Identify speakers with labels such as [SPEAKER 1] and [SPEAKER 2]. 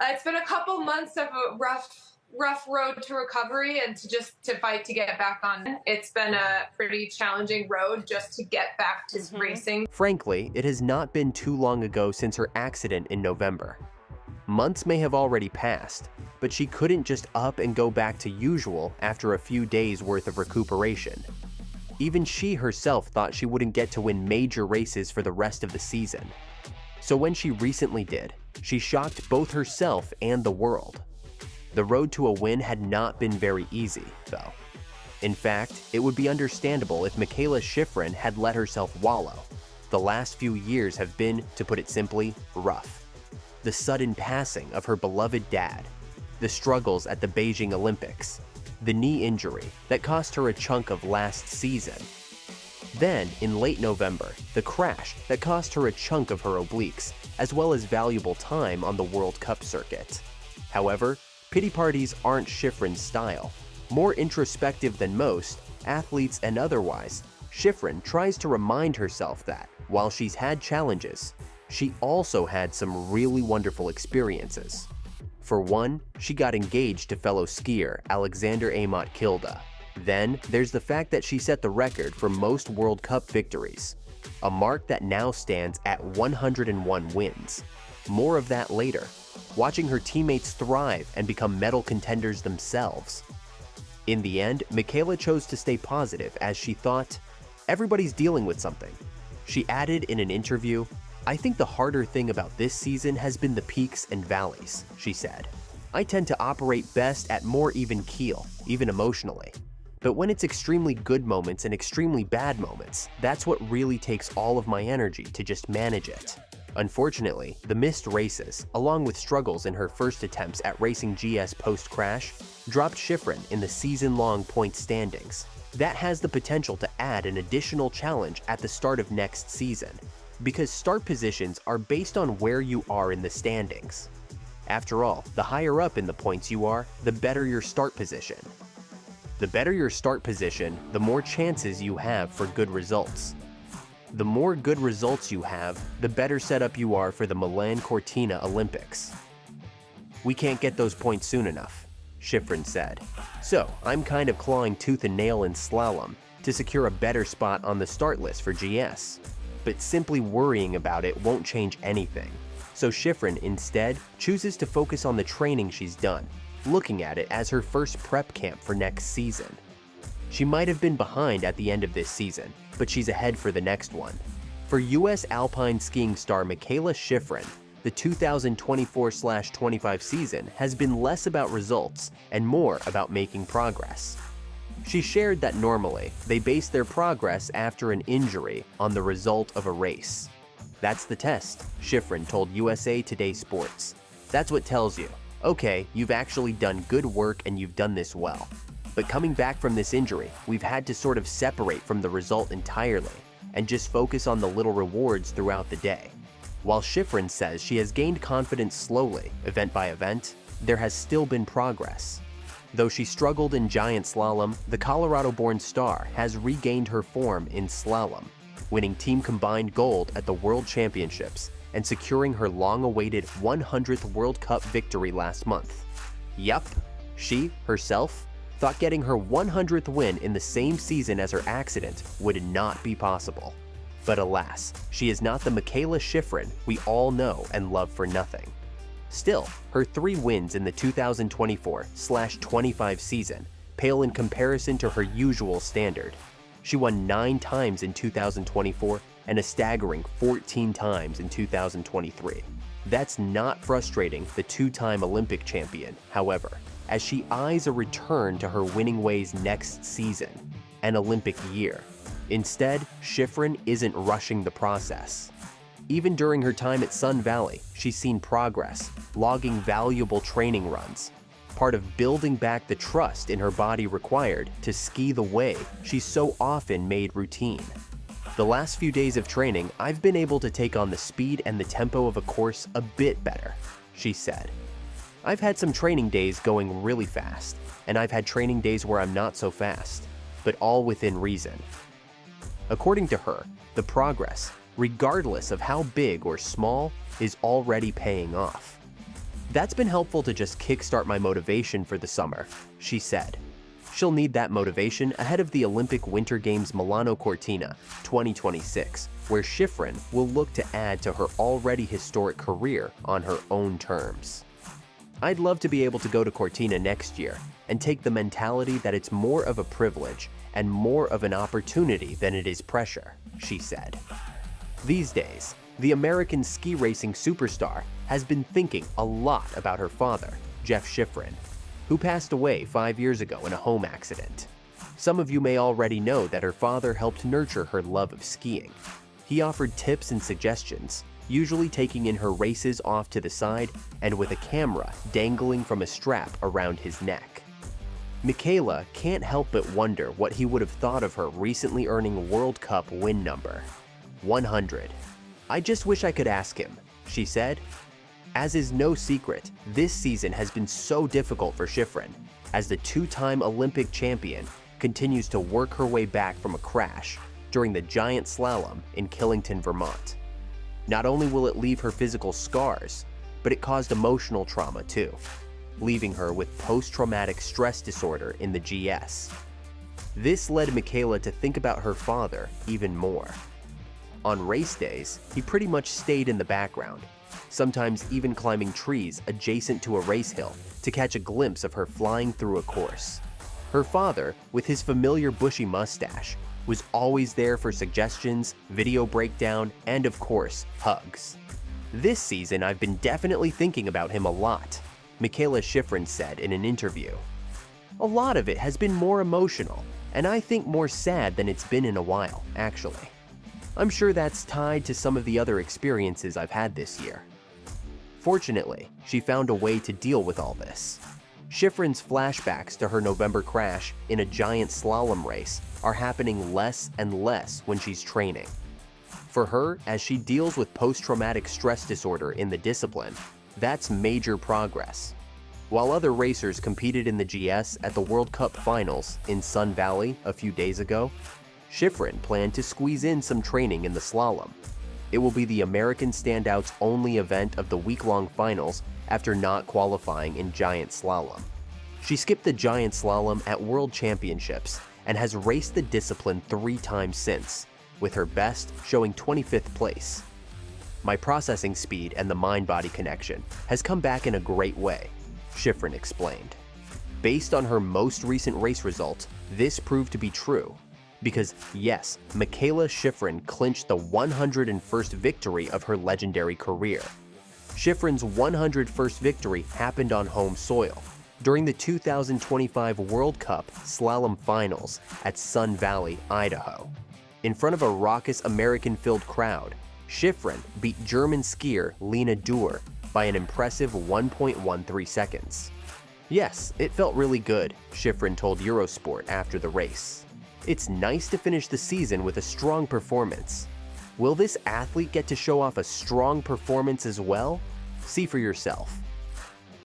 [SPEAKER 1] It's been a couple months of a rough road to recovery and to fight to get back on. It's been a pretty challenging road just to get back to racing.
[SPEAKER 2] Frankly, it has not been too long ago since her accident in November. Months may have already passed, but she couldn't just up and go back to usual after a few days worth of recuperation. Even she herself thought she wouldn't get to win major races for the rest of the season. So when she recently did, she shocked both herself and the world. The road to a win had not been very easy, though. In fact, it would be understandable if Mikaela Shiffrin had let herself wallow. The last few years have been, to put it simply, rough. The sudden passing of her beloved dad, the struggles at the Beijing Olympics, the knee injury that cost her a chunk of last season. Then, in late November, the crash that cost her a chunk of her obliques, as well as valuable time on the World Cup circuit. However, pity parties aren't Shiffrin's style. More introspective than most, athletes and otherwise, Shiffrin tries to remind herself that, while she's had challenges, she also had some really wonderful experiences. For one, she got engaged to fellow skier Alexander Amott Kilda. Then, there's the fact that she set the record for most World Cup victories, a mark that now stands at 101 wins. More of that later, watching her teammates thrive and become medal contenders themselves. In the end, Mikaela chose to stay positive as she thought, everybody's dealing with something. She added in an interview, "I think the harder thing about this season has been the peaks and valleys," she said. "I tend to operate best at more even keel, even emotionally. But when it's extremely good moments and extremely bad moments, that's what really takes all of my energy to just manage it." Unfortunately, the missed races, along with struggles in her first attempts at racing GS post-crash, dropped Shiffrin in the season-long point standings. That has the potential to add an additional challenge at the start of next season, because start positions are based on where you are in the standings. After all, the higher up in the points you are, the better your start position. The better your start position, the more chances you have for good results. The more good results you have, the better set up you are for the Milan Cortina Olympics. "We can't get those points soon enough," Shiffrin said. "So I'm kind of clawing tooth and nail in slalom to secure a better spot on the start list for GS. But simply worrying about it won't change anything." So Shiffrin instead chooses to focus on the training she's done, looking at it as her first prep camp for next season. She might have been behind at the end of this season, but she's ahead for the next one. For US alpine skiing star Mikaela Shiffrin, the 2024/25 season has been less about results and more about making progress. She shared that normally, they base their progress after an injury on the result of a race. "That's the test," Shiffrin told USA Today Sports. "That's what tells you, okay, you've actually done good work and you've done this well. But coming back from this injury, we've had to sort of separate from the result entirely and just focus on the little rewards throughout the day." While Shiffrin says she has gained confidence slowly, event by event, there has still been progress. Though she struggled in giant slalom, the Colorado-born star has regained her form in slalom, winning team combined gold at the World Championships and securing her long-awaited 100th World Cup victory last month. Yup, she, herself, thought getting her 100th win in the same season as her accident would not be possible. But alas, she is not the Mikaela Shiffrin we all know and love for nothing. Still, her 3 wins in the 2024/25 season pale in comparison to her usual standard. She won 9 times in 2024 and a staggering 14 times in 2023. That's not frustrating the 2-time Olympic champion, however, as she eyes a return to her winning ways next season, an Olympic year. Instead, Shiffrin isn't rushing the process. Even during her time at Sun Valley, she's seen progress, logging valuable training runs, part of building back the trust in her body required to ski the way she's so often made routine. "The last few days of training, I've been able to take on the speed and the tempo of a course a bit better," she said. "I've had some training days going really fast, and I've had training days where I'm not so fast, but all within reason." According to her, the progress, regardless of how big or small, is already paying off. That's been helpful to just kickstart my motivation for the summer, she said. She'll need that motivation ahead of the Olympic Winter Games Milano Cortina 2026, where Shiffrin will look to add to her already historic career on her own terms. I'd love to be able to go to Cortina next year and take the mentality that it's more of a privilege and more of an opportunity than it is pressure, she said. These days, the American ski racing superstar has been thinking a lot about her father, Jeff Shiffrin, who passed away 5 years ago in a home accident. Some of you may already know that her father helped nurture her love of skiing. He offered tips and suggestions, usually taking in her races off to the side and with a camera dangling from a strap around his neck. Mikaela can't help but wonder what he would have thought of her recently earning World Cup win number, 100. I just wish I could ask him, she said. As is no secret, this season has been so difficult for Shiffrin, as the two-time Olympic champion continues to work her way back from a crash during the giant slalom in Killington, Vermont. Not only will it leave her physical scars, but it caused emotional trauma too, leaving her with post-traumatic stress disorder in the GS. This led Mikaela to think about her father even more. On race days, he pretty much stayed in the background, sometimes even climbing trees adjacent to a race hill to catch a glimpse of her flying through a course. Her father, with his familiar bushy mustache, was always there for suggestions, video breakdown, and of course, hugs. This season, I've been definitely thinking about him a lot, Mikaela Shiffrin said in an interview. A lot of it has been more emotional, and I think more sad than it's been in a while, actually. I'm sure that's tied to some of the other experiences I've had this year. Fortunately, she found a way to deal with all this. Shiffrin's flashbacks to her November crash in a giant slalom race are happening less and less when she's training. For her, as she deals with post-traumatic stress disorder in the discipline, that's major progress. While other racers competed in the GS at the World Cup Finals in Sun Valley a few days ago, Shiffrin planned to squeeze in some training in the slalom. It will be the American standout's only event of the week-long finals after not qualifying in giant slalom. She skipped the giant slalom at World Championships and has raced the discipline 3 times since, with her best showing 25th place. My processing speed and the mind-body connection has come back in a great way, Shiffrin explained. Based on her most recent race results, this proved to be true. Because yes, Mikaela Shiffrin clinched the 101st victory of her legendary career. Shiffrin's 101st victory happened on home soil, during the 2025 World Cup Slalom Finals at Sun Valley, Idaho. In front of a raucous American-filled crowd, Shiffrin beat German skier Lena Dürr by an impressive 1.13 seconds. Yes, it felt really good, Shiffrin told Eurosport after the race. It's nice to finish the season with a strong performance. Will this athlete get to show off a strong performance as well? See for yourself.